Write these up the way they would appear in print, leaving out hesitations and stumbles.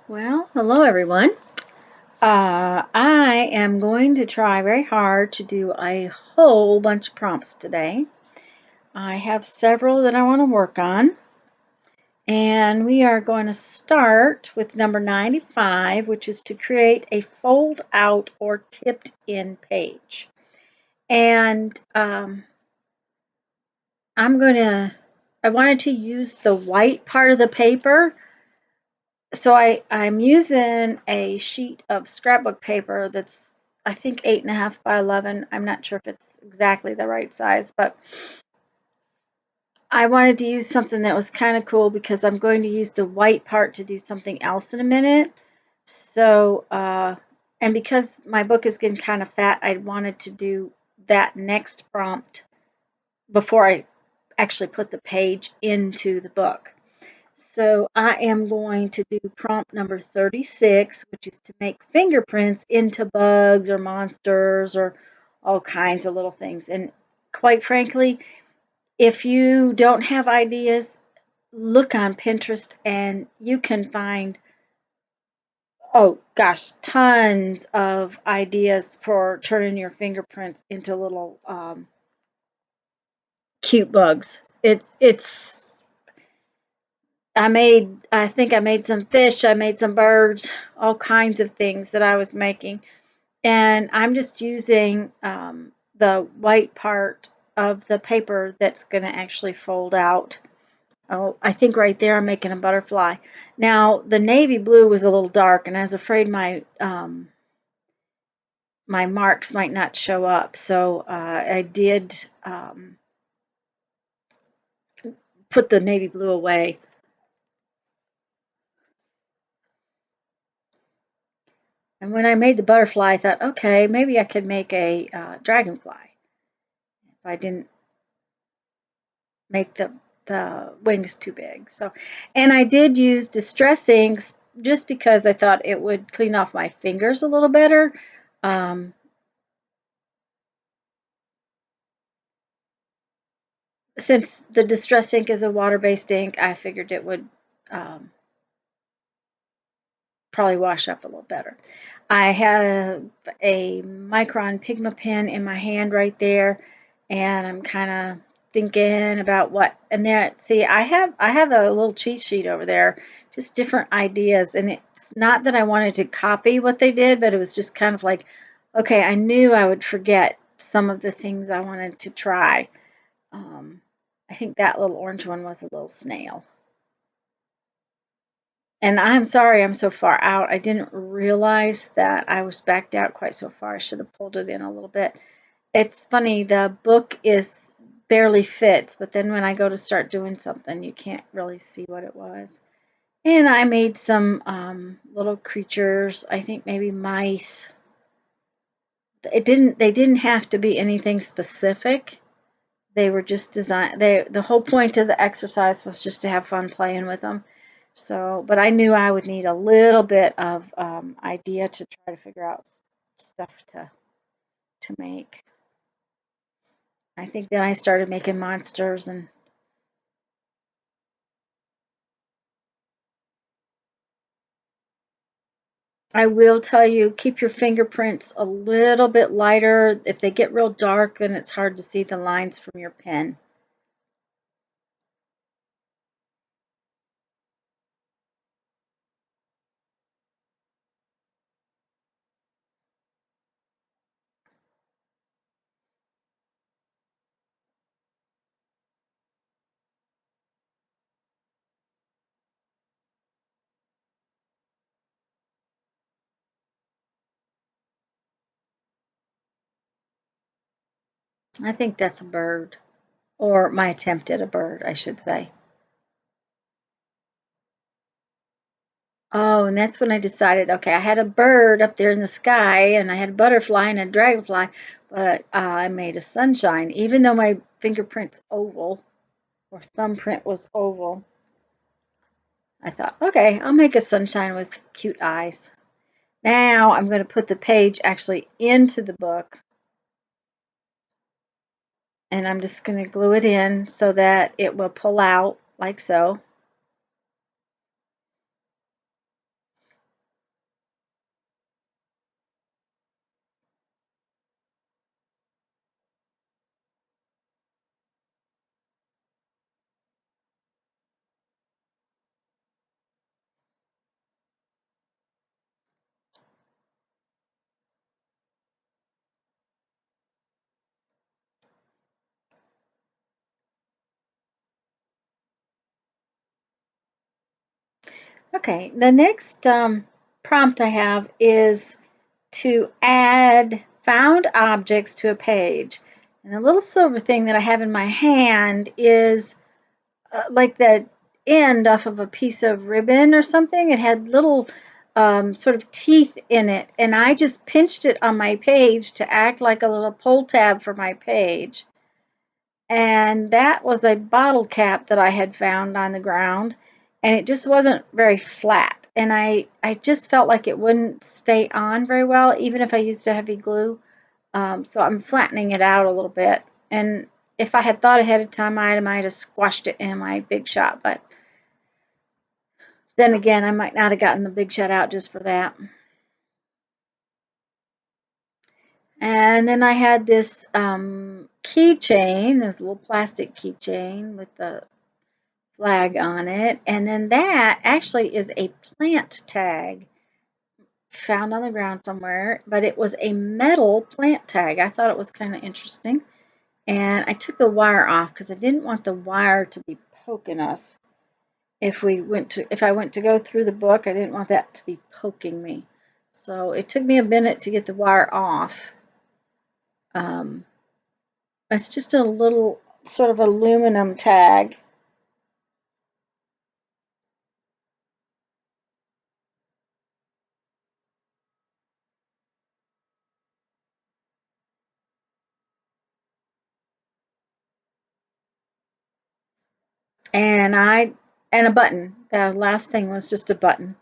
Well, hello everyone. I am going to try very hard to do a whole bunch of prompts today. I have several that I want to work on, and we are going to start with number 95, which is to create a fold out or tipped in page. And I wanted to use the white part of the paper. So I'm using a sheet of scrapbook paper that's, I think, 8.5 by 11. I'm not sure if it's exactly the right size, but I wanted to use something that was kind of cool because I'm going to use the white part to do something else in a minute. So, and because my book is getting kind of fat, I wanted to do that next prompt before I actually put the page into the book. So I am going to do prompt number 36, which is to make fingerprints into bugs or monsters or all kinds of little things. And quite frankly, if you don't have ideas, look on Pinterest and you can find, oh gosh, tons of ideas for turning your fingerprints into little cute bugs. I think I made some fish, I made some birds, all kinds of things that I was making. And I'm just using the white part of the paper that's going to actually fold out. Oh, I think right there I'm making a butterfly. Now, the navy blue was a little dark, and I was afraid my marks might not show up. So I did put the navy blue away. And when I made the butterfly, I thought, okay, maybe I could make a dragonfly if I didn't make the wings too big. So, and I did use distress inks just because I thought it would clean off my fingers a little better. Um, since the distress ink is a water-based ink, I figured it would um, probably wash up a little better. I have a Micron Pigma pen in my hand right there, and I'm kind of thinking about what. And there, see, I have a little cheat sheet over there, just different ideas. And it's not that I wanted to copy what they did, but it was just kind of like, okay, I knew I would forget some of the things I wanted to try. Um, I think that little orange one was a little snail. And I'm sorry I'm so far out. I didn't realize that I was backed out quite so far. I should have pulled it in a little bit. It's funny, the book is barely fits, but then when I go to start doing something, you can't really see what it was. And I made some little creatures, I think maybe mice. They didn't have to be anything specific. They were just designed, the whole point of the exercise was just to have fun playing with them. So, but I knew I would need a little bit of idea to try to figure out stuff to make. I think then I started making monsters, and I will tell you, keep your fingerprints a little bit lighter. If they get real dark, then it's hard to see the lines from your pen. I think that's a bird, or my attempt at a bird, I should say. Oh, and that's when I decided, okay, I had a bird up there in the sky, and I had a butterfly and a dragonfly, but I made a sunshine. Even though my fingerprint's oval, or thumbprint was oval, I thought, okay, I'll make a sunshine with cute eyes. Now I'm going to put the page actually into the book, and I'm just going to glue it in so that it will pull out like so. Okay, the next prompt I have is to add found objects to a page. And the little silver thing that I have in my hand is like the end off of a piece of ribbon or something. It had little sort of teeth in it, and I just pinched it on my page to act like a little pull tab for my page. And that was a bottle cap that I had found on the ground, and it just wasn't very flat. And I just felt like it wouldn't stay on very well, even if I used a heavy glue. So I'm flattening it out a little bit. And if I had thought ahead of time, I might have squashed it in my Big Shot. But then again, I might not have gotten the Big Shot out just for that. And then I had this keychain, this little plastic keychain with the flag on it. And then that actually is a plant tag found on the ground somewhere, but it was a metal plant tag. I thought it was kind of interesting. And I took the wire off because I didn't want the wire to be poking us. If I went to go through the book, I didn't want that to be poking me. So it took me a minute to get the wire off. Um, it's just a little sort of aluminum tag. And I and a button. The last thing was just a button.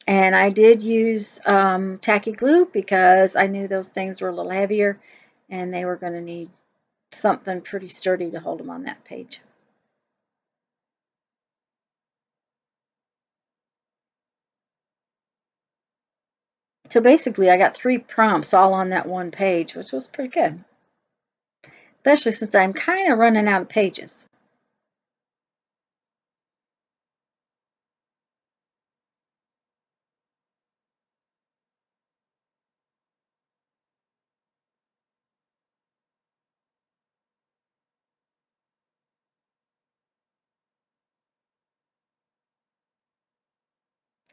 And I did use tacky glue because I knew those things were a little heavier and they were going to need something pretty sturdy to hold them on that page. So basically, I got 3 prompts all on that one page, which was pretty good, especially since I'm kind of running out of pages.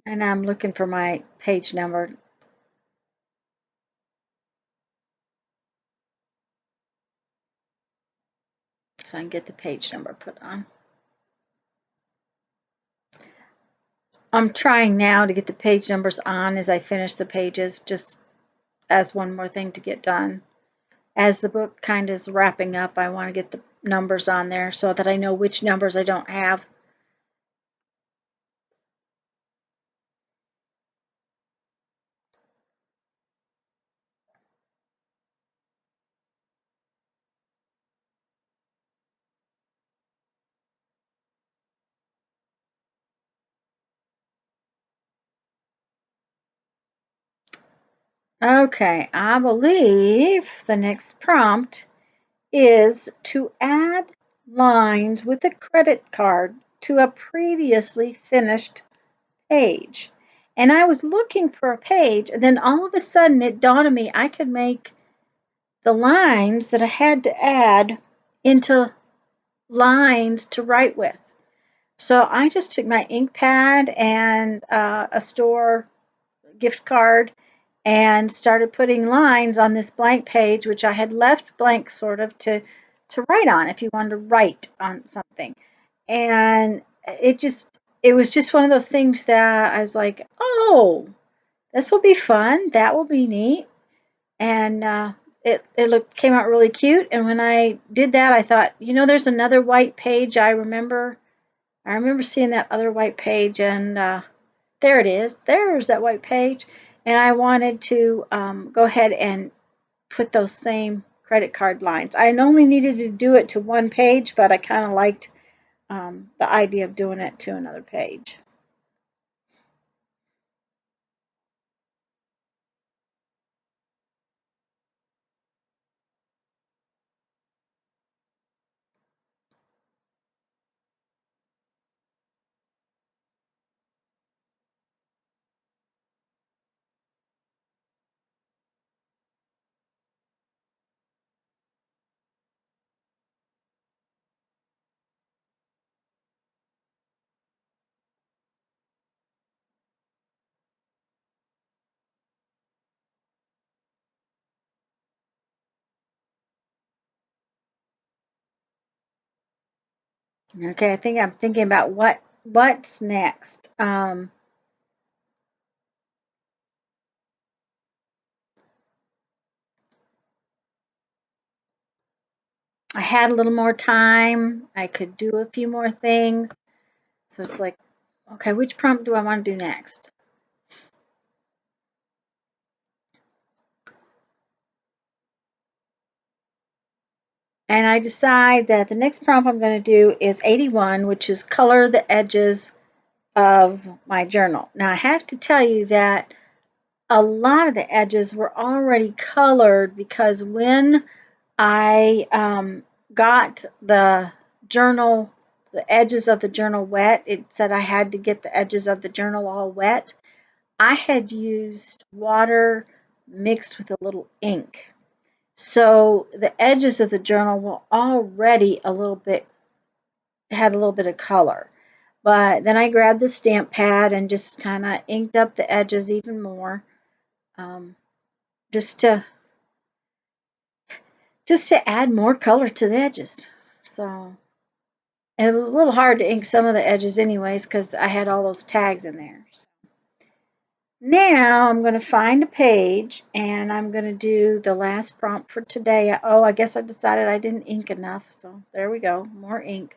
And I'm looking for my page number so I can get the page number put on. I'm trying now to get the page numbers on as I finish the pages, just as one more thing to get done. As the book kind of is wrapping up, I want to get the numbers on there so that I know which numbers I don't have. Okay, I believe the next prompt is to add lines with a credit card to a previously finished page. And I was looking for a page, and then all of a sudden it dawned on me I could make the lines that I had to add into lines to write with. So I just took my ink pad and a store gift card and started putting lines on this blank page, which I had left blank sort of to write on if you wanted to write on something. And it was just one of those things that I was like, oh, this will be fun. That will be neat. And it came out really cute. And when I did that, I thought, there's another white page. I remember seeing that other white page, and there it is. There's that white page. And I wanted to go ahead and put those same credit card lines. I only needed to do it to one page, but I kind of liked the idea of doing it to another page. Okay, I think I'm thinking about what's next. I had a little more time. I could do a few more things. So it's like, okay, which prompt do I want to do next? And I decide that the next prompt I'm going to do is 81, which is color the edges of my journal. Now I have to tell you that a lot of the edges were already colored because when I got the journal, the edges of the journal wet, it said I had to get the edges of the journal all wet. I had used water mixed with a little ink. So the edges of the journal were already had a little bit of color. But then I grabbed the stamp pad and just kind of inked up the edges even more, um, just to add more color to the edges. So it was a little hard to ink some of the edges anyways because I had all those tags in there. So now I'm going to find a page and I'm going to do the last prompt for today. Oh, I guess I decided I didn't ink enough. So there we go, more ink.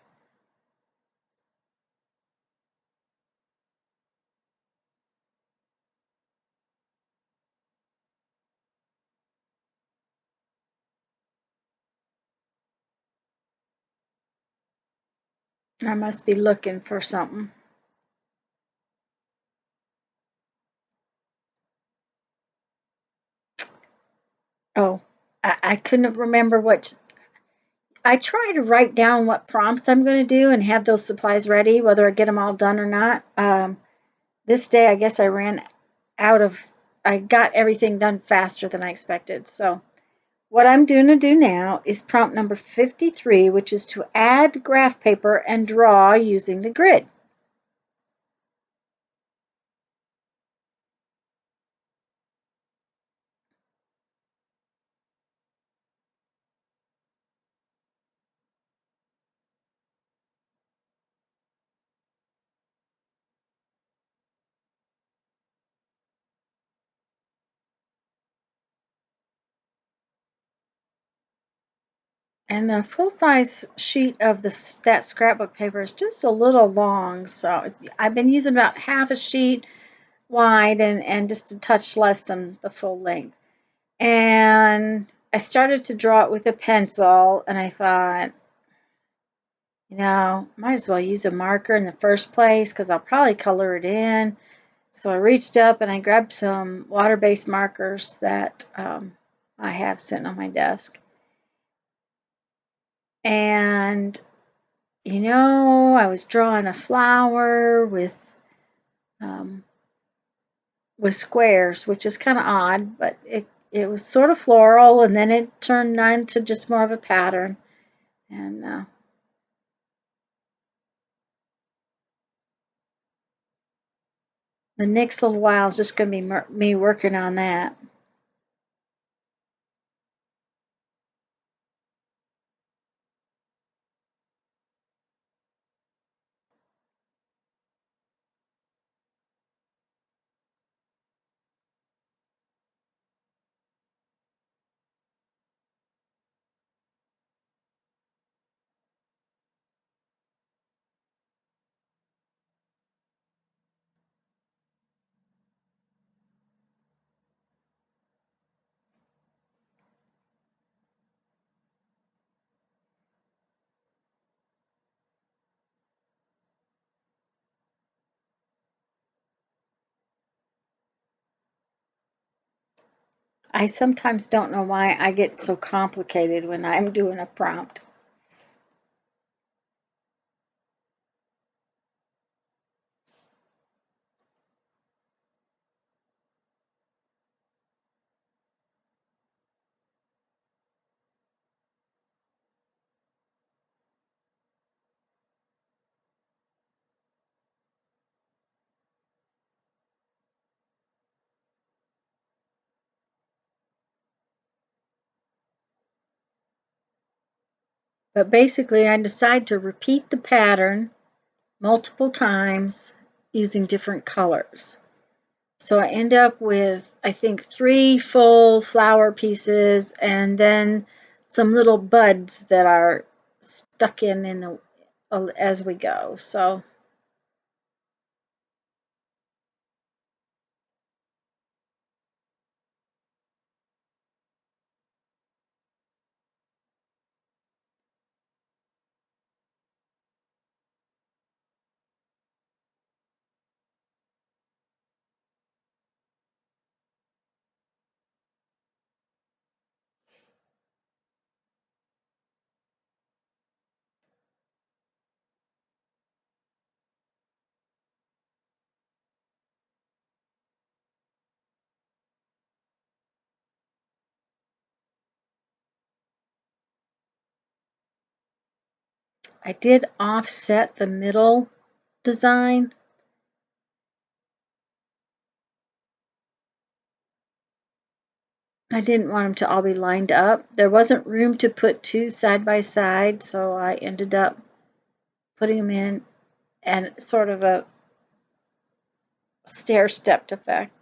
I must be looking for something. Oh, I couldn't remember what. I try to write down what prompts I'm going to do and have those supplies ready, whether I get them all done or not. This day, I guess I ran out of, I got everything done faster than I expected. So, what I'm going to do now is prompt number 53, which is to add graph paper and draw using the grid. And the full-size sheet of that scrapbook paper is just a little long, so I've been using about half a sheet wide and just a touch less than the full length. And I started to draw it with a pencil, and I thought, might as well use a marker in the first place because I'll probably color it in. So I reached up and I grabbed some water-based markers that I have sitting on my desk. And I was drawing a flower um, with squares, which is kind of odd, but it was sort of floral, and then it turned into just more of a pattern. And the next little while is just going to be me working on that. I sometimes don't know why I get so complicated when I'm doing a prompt. But basically, I decide to repeat the pattern multiple times using different colors. So I end up with, I think, 3 full flower pieces and then some little buds that are stuck in the as we go. So I did offset the middle design. I didn't want them to all be lined up. There wasn't room to put 2 side by side, so I ended up putting them in and sort of a stair-stepped effect.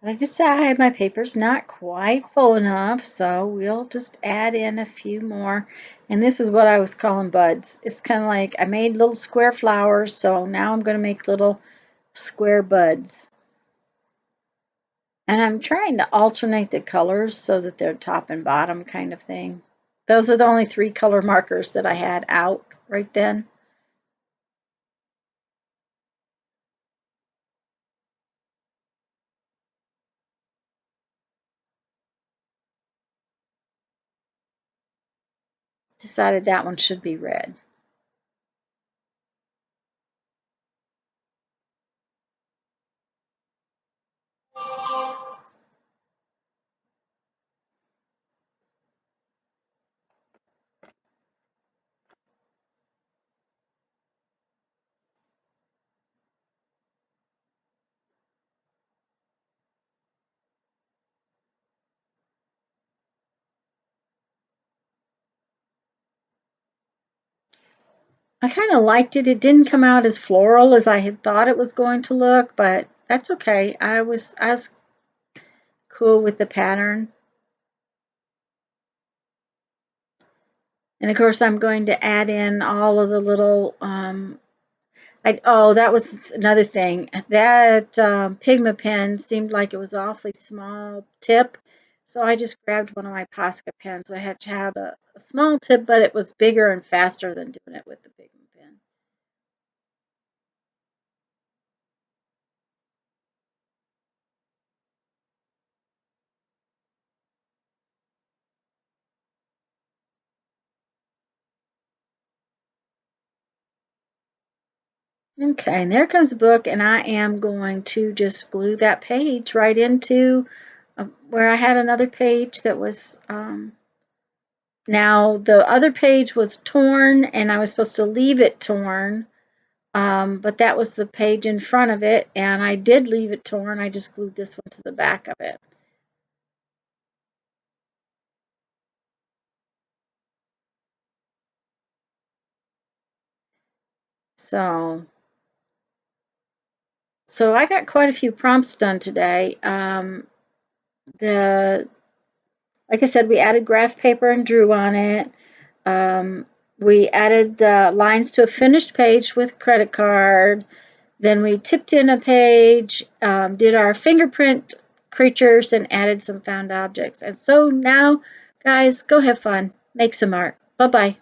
I decide my paper's not quite full enough, so we'll just add in a few more. And this is what I was calling buds. It's kind of like I made little square flowers, so now I'm going to make little square buds. And I'm trying to alternate the colors so that they're top and bottom kind of thing. Those are the only 3 color markers that I had out right then. Decided that one should be red. I kind of liked it. It didn't come out as floral as I had thought it was going to look, but that's okay. I was cool with the pattern. And of course, I'm going to add in all of the little, oh, that was another thing. That Pigma pen seemed like it was awfully small tip. So I just grabbed one of my Posca pens. I had to have a small tip, but it was bigger and faster than doing it with the Pigma pen. Okay, and there comes the book, and I am going to just glue that page right into where I had another page that was, now the other page was torn, and I was supposed to leave it torn, but that was the page in front of it, and I did leave it torn. I just glued this one to the back of it. So, so I got quite a few prompts done today. The Like I said, we added graph paper and drew on it. Um, we added the lines to a finished page with credit card. Then we tipped in a page, did our fingerprint creatures, and added some found objects. And so now, guys, go have fun. Make some art. Bye-bye.